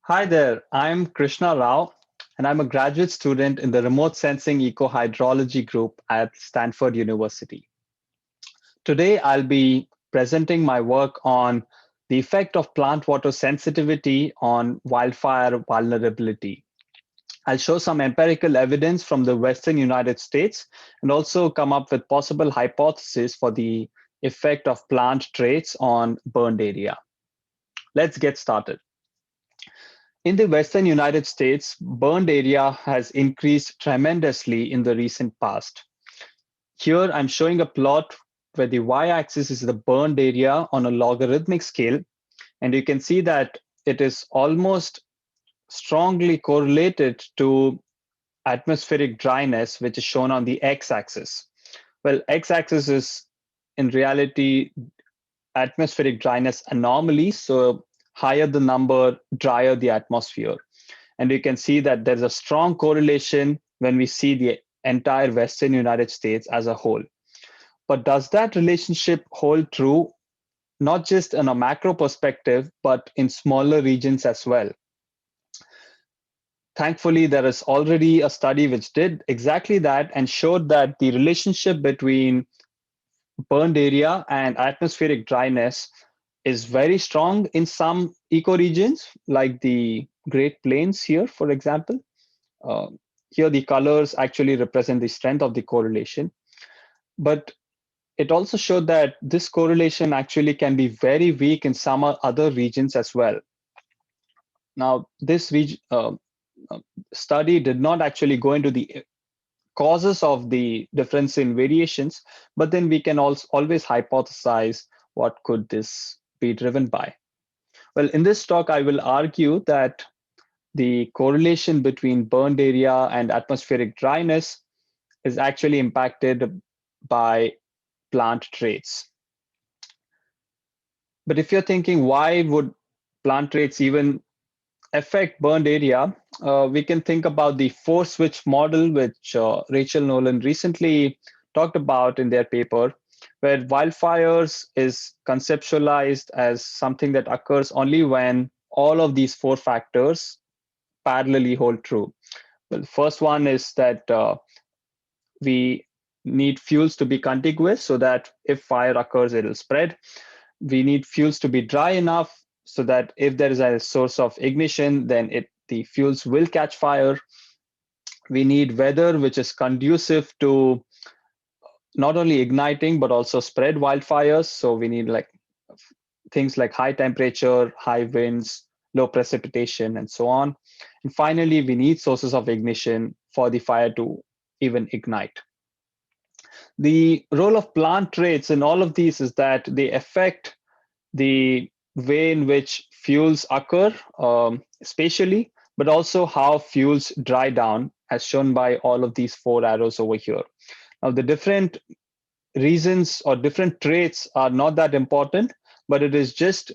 Hi there, I'm Krishna Rao, and I'm a graduate student in the Remote Sensing Eco-Hydrology group at Stanford University. Today, I'll be presenting my work on the effect of plant water sensitivity on wildfire vulnerability. I'll show some empirical evidence from the Western United States and also come up with possible hypotheses for the effect of plant traits on burned area. Let's get started. In the Western United States, burned area has increased tremendously in the recent past. Here, I'm showing a plot where the y-axis is the burned area on a logarithmic scale, and you can see that it is almost strongly correlated to atmospheric dryness, which is shown on the x-axis. Well, x-axis is in reality atmospheric dryness anomaly, so higher the number, drier the atmosphere. And you can see that there's a strong correlation when we see the entire Western United States as a whole. But does that relationship hold true, not just in a macro perspective, but in smaller regions as well? Thankfully, there is already a study which did exactly that and showed that the relationship between burned area and atmospheric dryness is very strong in some ecoregions, like the Great Plains here, for example. Uh, Here, the colors actually represent the strength of the correlation. But it also showed that this correlation actually can be very weak in some other regions as well. Now, this uh, study did not actually go into the causes of the difference in variations, but then we can also always hypothesize what could this be driven by. Well, in this talk, I will argue that the correlation between burned area and atmospheric dryness is actually impacted by plant traits. But if you're thinking, why would plant traits even affect burned area, we can think about the four switch model, which Rachel Nolan recently talked about in their paper, where wildfires is conceptualized as something that occurs only when all of these four factors parallelly hold true. Well, the first one is that we need fuels to be contiguous so that if fire occurs, it'll spread. We need fuels to be dry enough so that if there is a source of ignition, then the fuels will catch fire. We need weather which is conducive to not only igniting but also spread wildfires. So we need like things like high temperature, high winds, low precipitation, and so on. And finally, we need sources of ignition for the fire to even ignite. The role of plant traits in all of these is that they affect the way in which fuels occur spatially, but also how fuels dry down, as shown by all of these four arrows over here. Now, the different reasons or different traits are not that important, but it is just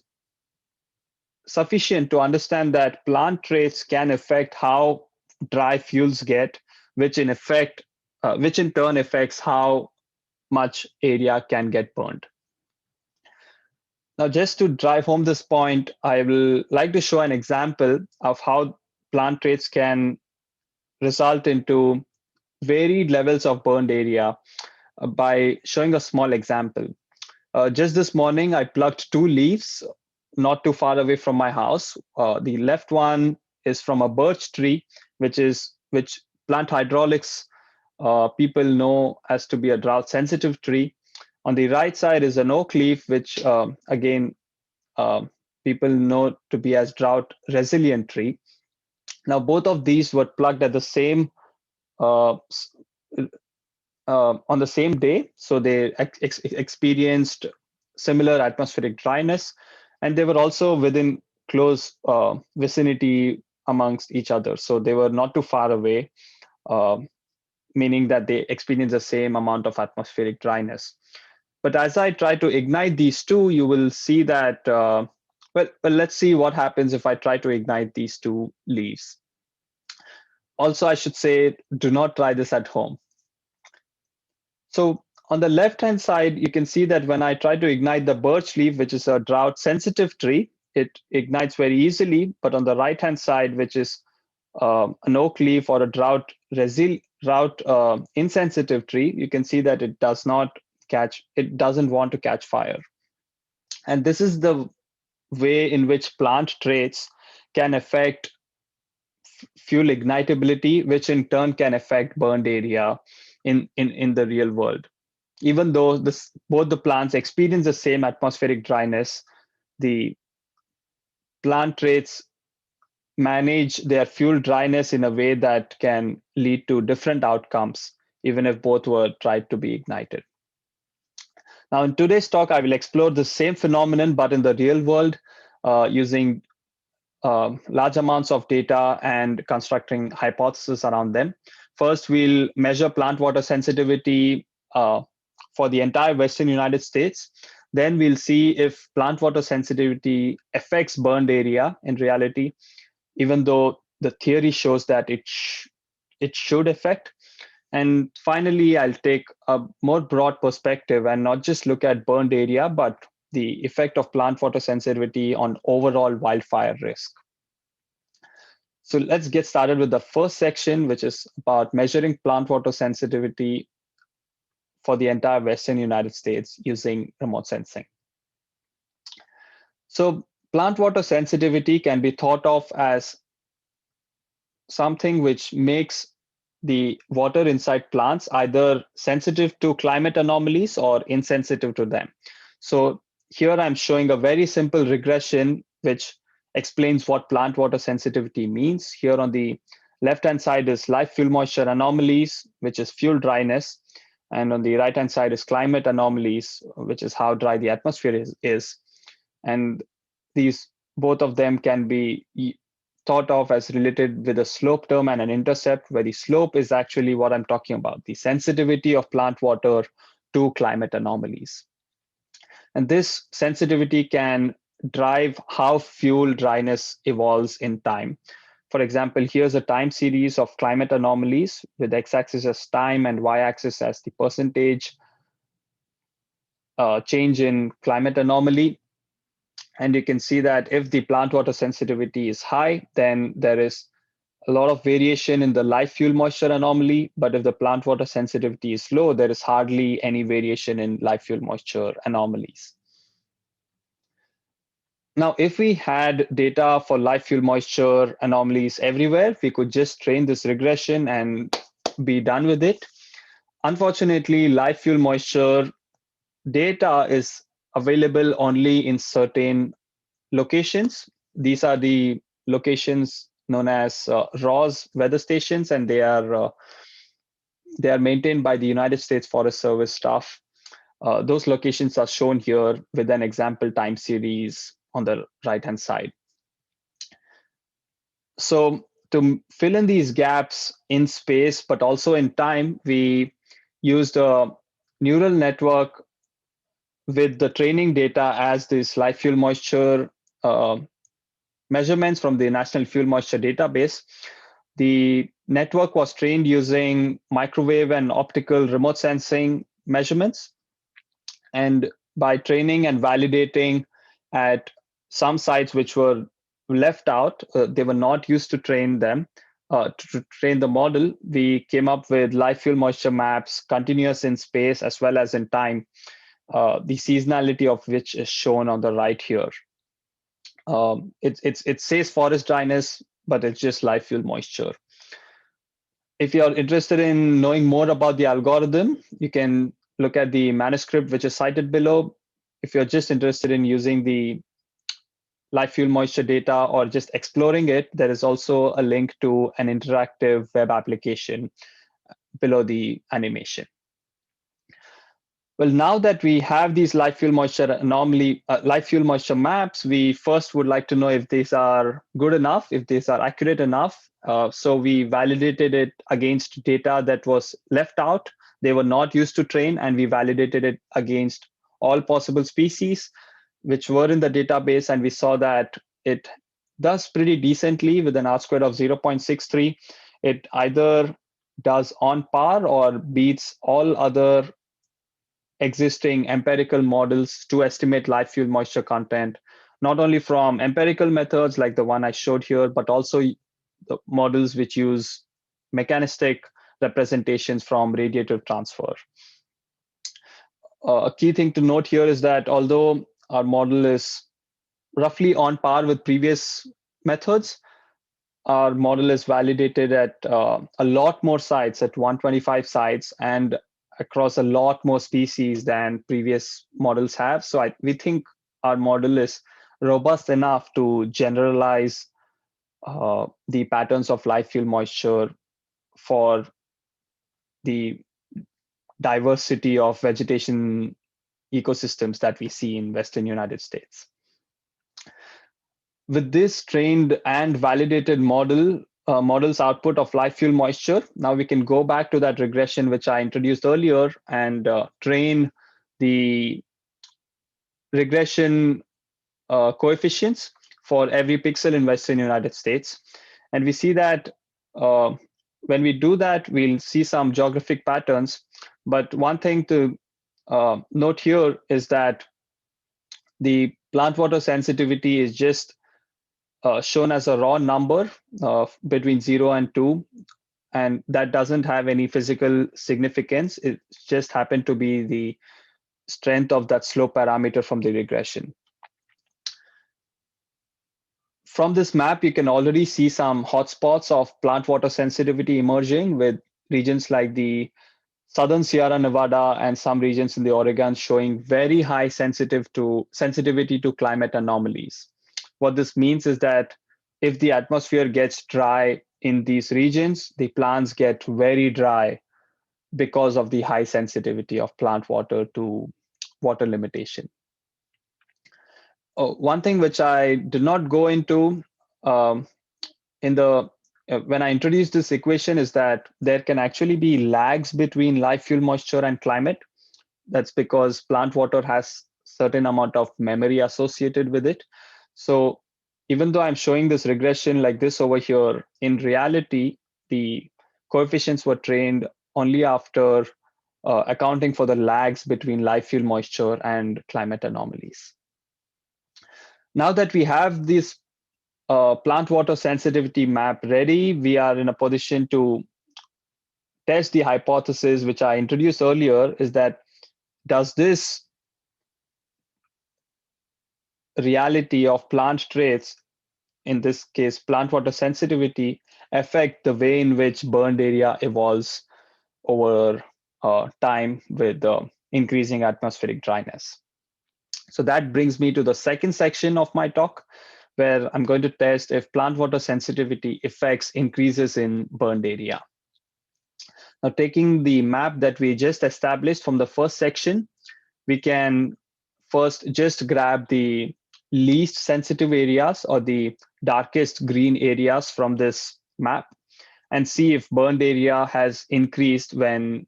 sufficient to understand that plant traits can affect how dry fuels get, which in turn affects how much area can get burned. Now, just to drive home this point, I will like to show an example of how plant traits can result into varied levels of burned area by showing a small example. Just this morning, I plucked two leaves not too far away from my house. The left one is from a birch tree, which plant hydraulics people know as to be a drought sensitive tree. On the right side is an oak leaf, which again uh, people know to be as drought resilient tree. Now, both of these were plucked at the same uh, on the same day, so they experienced similar atmospheric dryness, and they were also within close vicinity amongst each other. So they were not too far away, uh, meaning that they experienced the same amount of atmospheric dryness. But as I try to ignite these two, you will see that, well, let's see what happens if I try to ignite these two leaves. Also, I should say, do not try this at home. So on the left-hand side, you can see that when I try to ignite the birch leaf, which is a drought-sensitive tree, it ignites very easily. But on the right-hand side, which is an oak leaf or a drought insensitive tree, you can see that it doesn't want to catch fire. And this is the way in which plant traits can affect fuel ignitability, which in turn can affect burned area in the real world. Even though both the plants experience the same atmospheric dryness, the plant traits manage their fuel dryness in a way that can lead to different outcomes, even if both were tried to be ignited. Now, in today's talk, I will explore the same phenomenon, but in the real world, using large amounts of data and constructing hypotheses around them. First, we'll measure plant water sensitivity for the entire Western United States. Then we'll see if plant water sensitivity affects burned area in reality, even though the theory shows that it should affect. And finally, I'll take a more broad perspective and not just look at burned area, but the effect of plant water sensitivity on overall wildfire risk. So let's get started with the first section, which is about measuring plant water sensitivity for the entire Western United States using remote sensing. So plant water sensitivity can be thought of as something which makes the water inside plants either sensitive to climate anomalies or insensitive to them. So here I'm showing a very simple regression which explains what plant water sensitivity means. Here on the left-hand side is live fuel moisture anomalies, which is fuel dryness. And on the right-hand side is climate anomalies, which is how dry the atmosphere is. And these both of them can be thought of as related with a slope term and an intercept, where the slope is actually what I'm talking about, the sensitivity of plant water to climate anomalies. And this sensitivity can drive how fuel dryness evolves in time. For example, here's a time series of climate anomalies with x-axis as time and y-axis as the percentage change in climate anomaly. And you can see that if the plant water sensitivity is high, then there is a lot of variation in the live fuel moisture anomaly. But if the plant water sensitivity is low, there is hardly any variation in live fuel moisture anomalies. Now, if we had data for live fuel moisture anomalies everywhere, we could just train this regression and be done with it. Unfortunately, live fuel moisture data is available only in certain locations. These are the locations known as RAWS weather stations, and they are maintained by the United States Forest Service staff. Those locations are shown here with an example time series on the right-hand side. So to fill in these gaps in space, but also in time, we used a neural network with the training data as this live fuel moisture measurements from the National Fuel Moisture Database. The network was trained using microwave and optical remote sensing measurements. And by training and validating at some sites which were left out, they were not used to train them, to train the model, we came up with live fuel moisture maps, continuous in space as well as in time, the seasonality of which is shown on the right here. It says forest dryness, but it's just live fuel moisture. If you're interested in knowing more about the algorithm, you can look at the manuscript which is cited below. If you're just interested in using the live fuel moisture data or just exploring it, there is also a link to an interactive web application below the animation. Well, now that we have these live fuel moisture live fuel moisture maps, we first would like to know if these are good enough, if these are accurate enough. So we validated it against data that was left out. They were not used to train, and we validated it against all possible species which were in the database, and we saw that it does pretty decently with an R-squared of 0.63. It either does on par or beats all other existing empirical models to estimate live fuel moisture content not only from empirical methods like the one I showed here, but also the models which use mechanistic representations from radiative transfer. A key thing to note here is that although our model is roughly on par with previous methods, our model is validated at a lot more sites, at 125 sites, and across a lot more species than previous models have. So we think our model is robust enough to generalize the patterns of life, fuel, moisture for the diversity of vegetation ecosystems that we see in Western United States. With this trained and validated model's output of life, fuel, moisture, now we can go back to that regression which I introduced earlier and train the regression coefficients for every pixel in Western United States. And we see that when we do that, we'll see some geographic patterns. But one thing to note here is that the plant water sensitivity is just shown as a raw number between 0 and 2. And that doesn't have any physical significance. It just happened to be the strength of that slope parameter from the regression. From this map, you can already see some hotspots of plant water sensitivity emerging, with regions like the southern Sierra Nevada and some regions in the Oregon showing very high sensitivity to climate anomalies. What this means is that if the atmosphere gets dry in these regions, the plants get very dry because of the high sensitivity of plant water to water limitation. One thing which I did not go into when I introduced this equation is that there can actually be lags between life, fuel, moisture, and climate. That's because plant water has certain amount of memory associated with it. So even though I'm showing this regression like this over here, in reality, the coefficients were trained only after accounting for the lags between life, fuel, moisture, and climate anomalies. Now that we have this plant water sensitivity map ready, we are in a position to test the hypothesis which I introduced earlier, is that does this reality of plant traits, in this case plant water sensitivity, affect the way in which burned area evolves over time with increasing atmospheric dryness. So that brings me to the second section of my talk, where I'm going to test if plant water sensitivity affects increases in burned area. Now, taking the map that we just established from the first section, we can first just grab the least sensitive areas or the darkest green areas from this map and see if burned area has increased when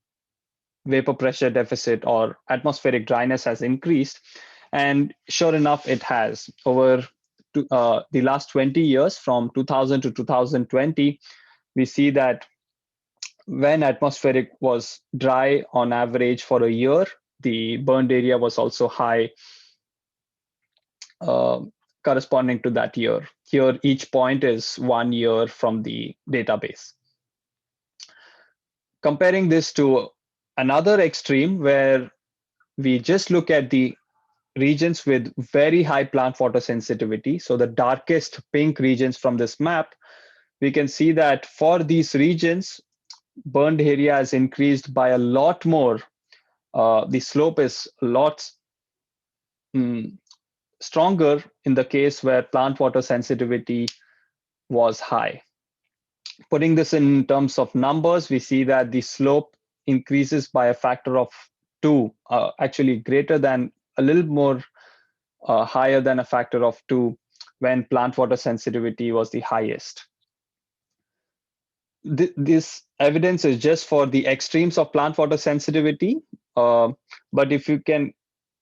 vapor pressure deficit or atmospheric dryness has increased. And sure enough, it has. Over the last 20 years, from 2000 to 2020, we see that when atmospheric was dry on average for a year, the burned area was also high corresponding to that year. Here, each point is 1 year from the database. Comparing this to another extreme where we just look at the regions with very high plant water sensitivity, so the darkest pink regions from this map, we can see that for these regions, burned area has increased by a lot more. The slope is a lot stronger in the case where plant water sensitivity was high. Putting this in terms of numbers, we see that the slope increases by a factor of 2, actually greater than, a little more higher than a factor of 2 when plant water sensitivity was the highest. This evidence is just for the extremes of plant water sensitivity, but if you can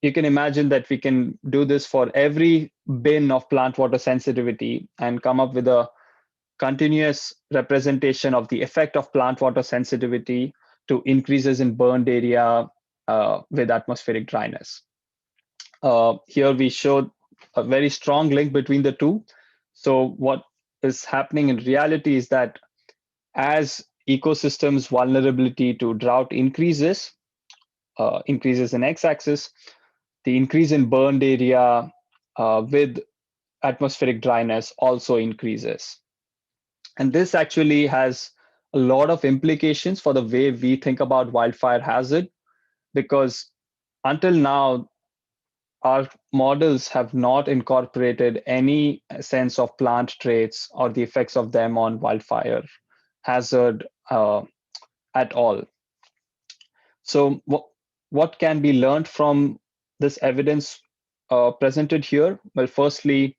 imagine that we can do this for every bin of plant water sensitivity and come up with a continuous representation of the effect of plant water sensitivity to increases in burned area with atmospheric dryness. Here we showed a very strong link between the two. So what is happening in reality is that as ecosystems vulnerability to drought increases in x-axis, the increase in burned area with atmospheric dryness also increases. And this actually has a lot of implications for the way we think about wildfire hazard, because until now, our models have not incorporated any sense of plant traits or the effects of them on wildfire hazard at all. So what can be learned from this evidence presented here? Well, firstly,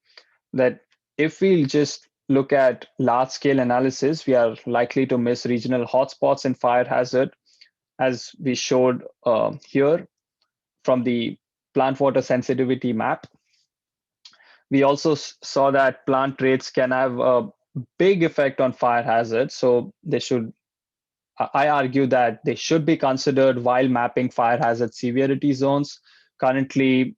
that if we just look at large scale analysis, we are likely to miss regional hotspots in fire hazard, as we showed here from the plant water sensitivity map. We also saw that plant traits can have a big effect on fire hazard. So I argue that they should be considered while mapping fire hazard severity zones. Currently,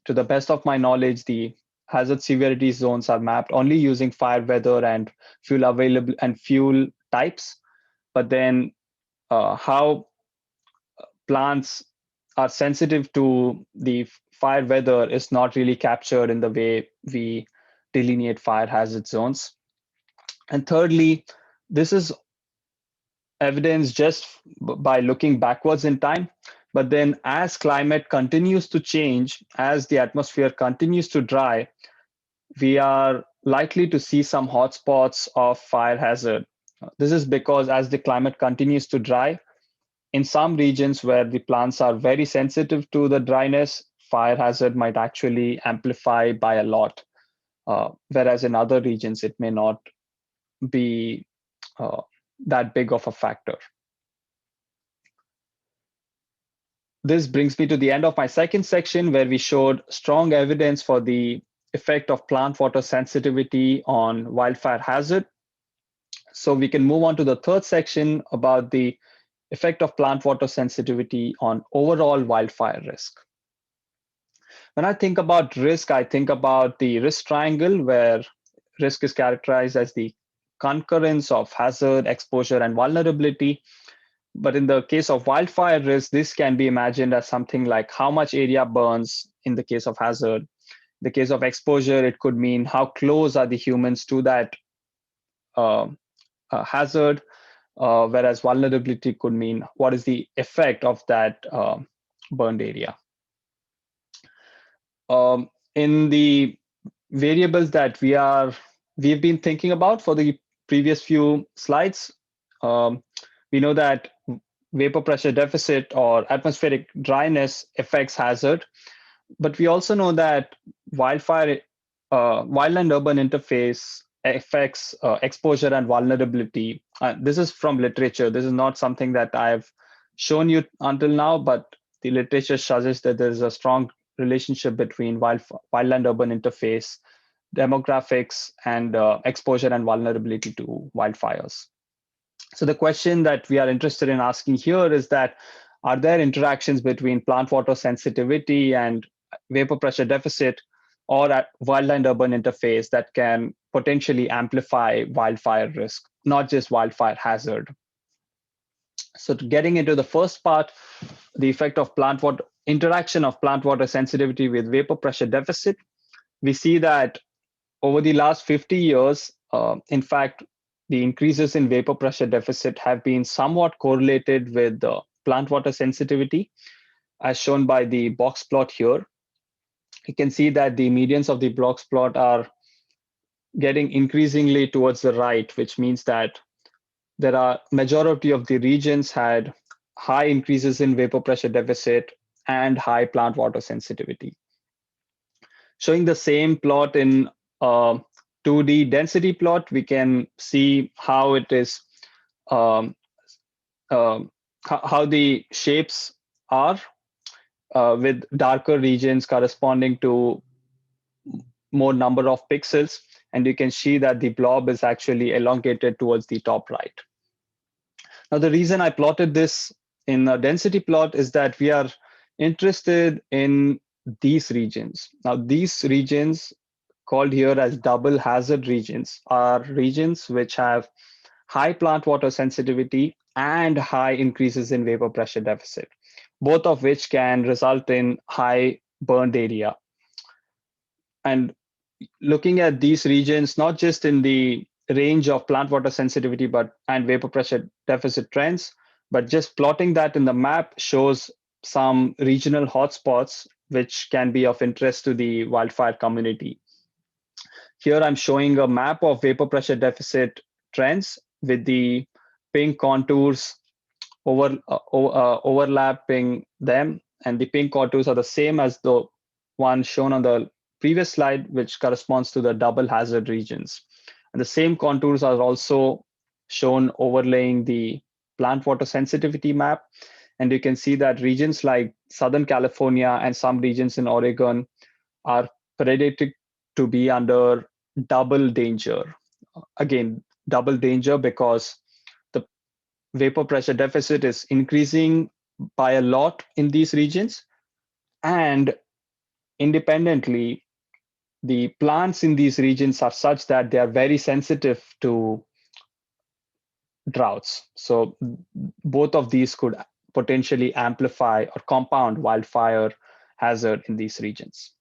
to the best of my knowledge, the hazard severity zones are mapped only using fire weather and fuel available and fuel types. But then how plants are sensitive to the fire weather is not really captured in the way we delineate fire hazard zones. And thirdly, this is evidence just by looking backwards in time. But then as climate continues to change, as the atmosphere continues to dry, we are likely to see some hotspots of fire hazard. This is because as the climate continues to dry, in some regions where the plants are very sensitive to the dryness, fire hazard might actually amplify by a lot, whereas in other regions, it may not be that big of a factor. This brings me to the end of my second section, where we showed strong evidence for the effect of plant water sensitivity on wildfire hazard. So we can move on to the third section about the effect of plant water sensitivity on overall wildfire risk. When I think about risk, I think about the risk triangle, where risk is characterized as the concurrence of hazard, exposure, and vulnerability. But in the case of wildfire risk, this can be imagined as something like how much area burns in the case of hazard. In the case of exposure, it could mean how close are the humans to that hazard, whereas vulnerability could mean what is the effect of that burned area. In the variables that we've been thinking about for the previous few slides, we know that vapor pressure deficit or atmospheric dryness affects hazard, but we also know that wildland urban interface affects exposure and vulnerability. This is from literature. This is not something that I've shown you until now, but the literature suggests that there's a strong relationship between wildland urban interface, demographics, and exposure and vulnerability to wildfires. So the question that we are interested in asking here is that, are there interactions between plant water sensitivity and vapor pressure deficit or at wildland urban interface that can potentially amplify wildfire risk, not just wildfire hazard? So getting into the first part, the effect of plant water interaction of plant water sensitivity with vapor pressure deficit, we see that over the last 50 years, in fact, the increases in vapor pressure deficit have been somewhat correlated with the plant water sensitivity, as shown by the box plot here. You can see that the medians of the box plot are getting increasingly towards the right, which means that there are majority of the regions had high increases in vapor pressure deficit and high plant water sensitivity. Showing the same plot in 2D density plot, we can see how it is, how the shapes are with darker regions corresponding to more number of pixels. And you can see that the blob is actually elongated towards the top right. Now, the reason I plotted this in a density plot is that we are interested in these regions. Now, these regions, called here as double hazard regions, are regions which have high plant water sensitivity and high increases in vapor pressure deficit, both of which can result in high burned area. And looking at these regions, not just in the range of plant water sensitivity and vapor pressure deficit trends, but just plotting that in the map shows some regional hotspots which can be of interest to the wildfire community. Here I'm showing a map of vapor pressure deficit trends with the pink contours overlapping them, and the pink contours are the same as the one shown on the previous slide, which corresponds to the double hazard regions. And the same contours are also shown overlaying the plant water sensitivity map. And you can see that regions like Southern California and some regions in Oregon are predicted to be under double danger. Again, double danger because the vapor pressure deficit is increasing by a lot in these regions. And independently, the plants in these regions are such that they are very sensitive to droughts. So both of these could potentially amplify or compound wildfire hazard in these regions.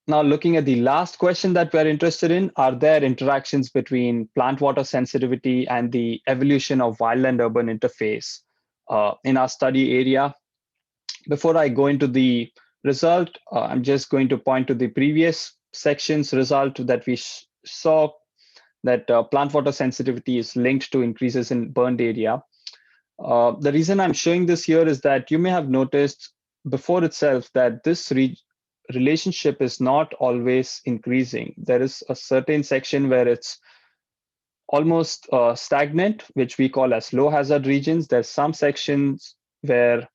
Now, looking at the last question that we're interested in, are there interactions between plant water sensitivity and the evolution of wildland urban interface in our study area? Before I go into the result, I'm just going to point to the previous section's result that we saw that plant water sensitivity is linked to increases in burned area. The reason I'm showing this here is that you may have noticed before itself that this relationship is not always increasing. There is a certain section where it's almost stagnant, which we call as low hazard regions. There's some sections where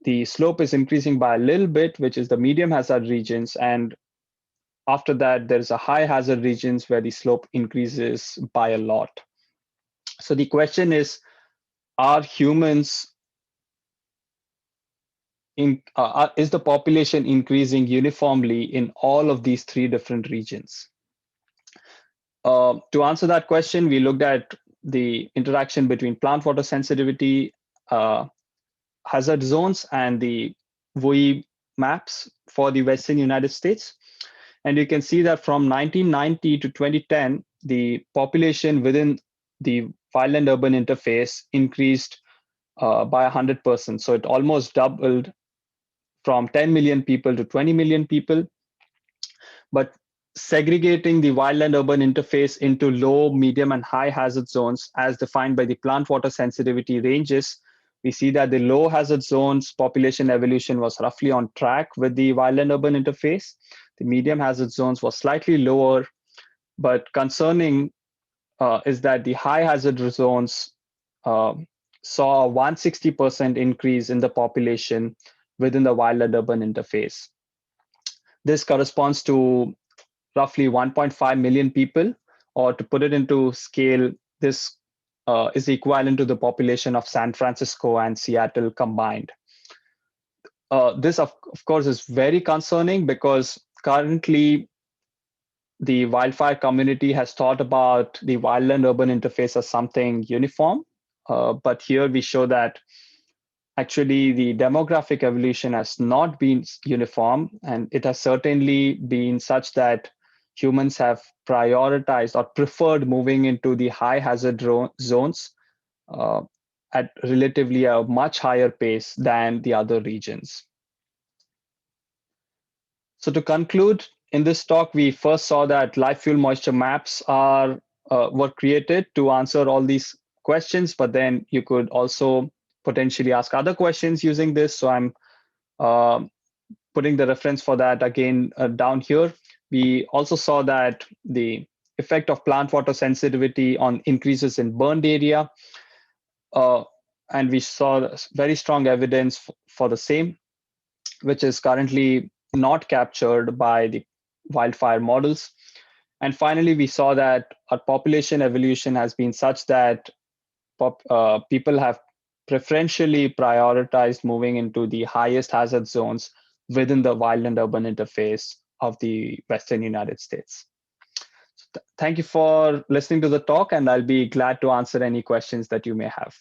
the slope is increasing by a little bit, which is the medium hazard regions. And after that, there's a high hazard regions where the slope increases by a lot. So the question is, are humans is the population increasing uniformly in all of these three different regions? To answer that question, we looked at the interaction between plant water sensitivity, hazard zones, and the WUI maps for the Western United States. And you can see that from 1990 to 2010, the population within the wildland urban interface increased by 100%. So it almost doubled from 10 million people to 20 million people. But segregating the wildland urban interface into low, medium, and high hazard zones as defined by the plant water sensitivity ranges, we see that the low hazard zones population evolution was roughly on track with the wildland urban interface. The medium hazard zones was slightly lower, but concerning is that the high hazard zones saw a 160% increase in the population within the wildland urban interface. This corresponds to roughly 1.5 million people, or to put it into scale, this is equivalent to the population of San Francisco and Seattle combined. This, of course, is very concerning because currently the wildfire community has thought about the wildland urban interface as something uniform. But here we show that actually the demographic evolution has not been uniform, and it has certainly been such that humans have prioritized or preferred moving into the high hazard zones at relatively a much higher pace than the other regions. So to conclude, in this talk, we first saw that live fuel moisture maps were created to answer all these questions, but then you could also potentially ask other questions using this. So I'm putting the reference for that again down here. We also saw that the effect of plant water sensitivity on increases in burned area, and we saw very strong evidence for the same, which is currently not captured by the wildfire models. And finally, we saw that our population evolution has been such that people have preferentially prioritized moving into the highest hazard zones within the wildland urban interface of the Western United States. Thank you for listening to the talk, and I'll be glad to answer any questions that you may have.